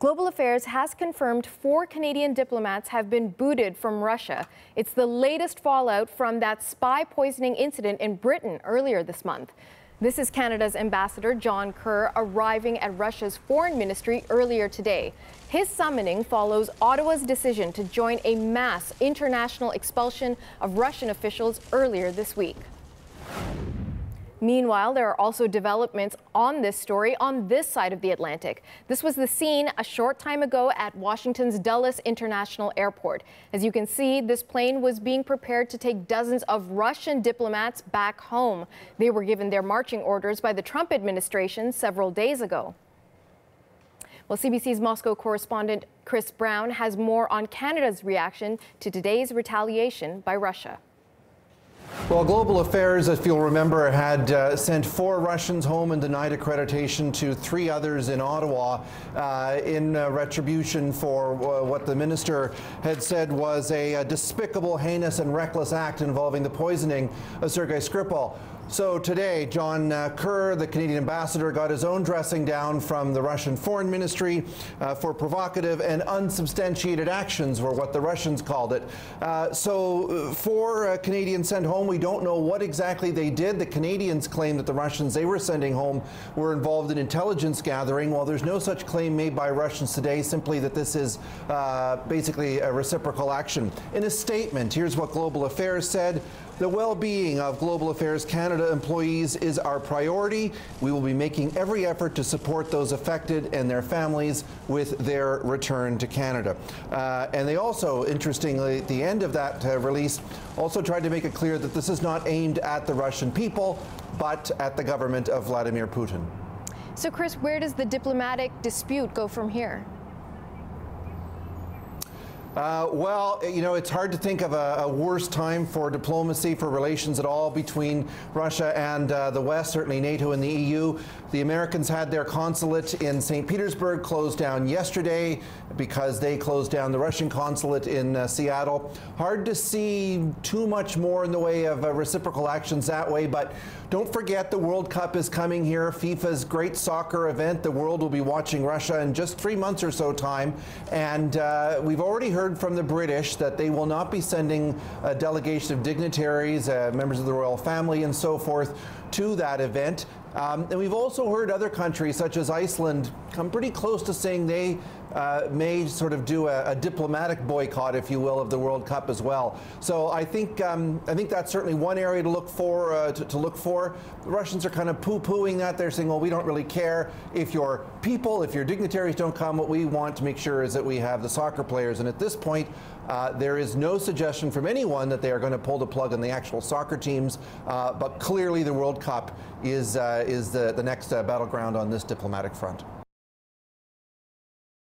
Global Affairs has confirmed 4 Canadian diplomats have been booted from Russia. It's the latest fallout from that spy poisoning incident in Britain earlier this month. This is Canada's Ambassador John Kerr arriving at Russia's foreign ministry earlier today. His summoning follows Ottawa's decision to join a mass international expulsion of Russian officials earlier this week. Meanwhile, there are also developments on this story on this side of the Atlantic. This was the scene a short time ago at Washington's Dulles International Airport. As you can see, this plane was being prepared to take dozens of Russian diplomats back home. They were given their marching orders by the Trump administration several days ago. Well, CBC's Moscow correspondent Chris Brown has more on Canada's reaction to today's retaliation by Russia. Well, Global Affairs, if you'll remember, had sent 4 Russians home and denied accreditation to 3 others in Ottawa in retribution for what the minister had said was a despicable, heinous and reckless act involving the poisoning of Sergei Skripal. So today, John Kerr, the Canadian ambassador, got his own dressing down from the Russian Foreign Ministry for provocative and unsubstantiated actions, were what the Russians called it. So 4 Canadians sent home. We don't know what exactly they did. The Canadians claim that the Russians they were sending home were involved in intelligence gathering. Well, there's no such claim made by Russians today, simply that this is basically a reciprocal action. In a statement, here's what Global Affairs said. The well-being of Global Affairs Canada employees is our priority. We will be making every effort to support those affected and their families with their return to Canada. And they also, interestingly, at the end of that release, also tried to make it clear that this is not aimed at the Russian people, but at the government of Vladimir Putin. So, Chris, where does the diplomatic dispute go from here? Well, you know, it's hard to think of a worse time for diplomacy, for relations at all between Russia and the West, certainly NATO and the EU. The Americans had their consulate in St. Petersburg closed down yesterday because they closed down the Russian consulate in Seattle. Hard to see too much more in the way of reciprocal actions that way, but don't forget the World Cup is coming here, FIFA's great soccer event. The world will be watching Russia in just 3 months or so time, and we've already heard from the British that they will not be sending a delegation of dignitaries, members of the royal family and so forth to that event. And we've also heard other countries such as Iceland come pretty close to saying they may sort of do a diplomatic boycott, if you will, of the World Cup as well. So I think that's certainly one area to look for. The Russians are kind of poo-pooing that. They're saying, well, we don't really care if your people, if your dignitaries don't come. What we want to make sure is that we have the soccer players. And at this point, there is no suggestion from anyone that they are going to pull the plug on the actual soccer teams. But clearly, the World Cup is the next battleground on this diplomatic front.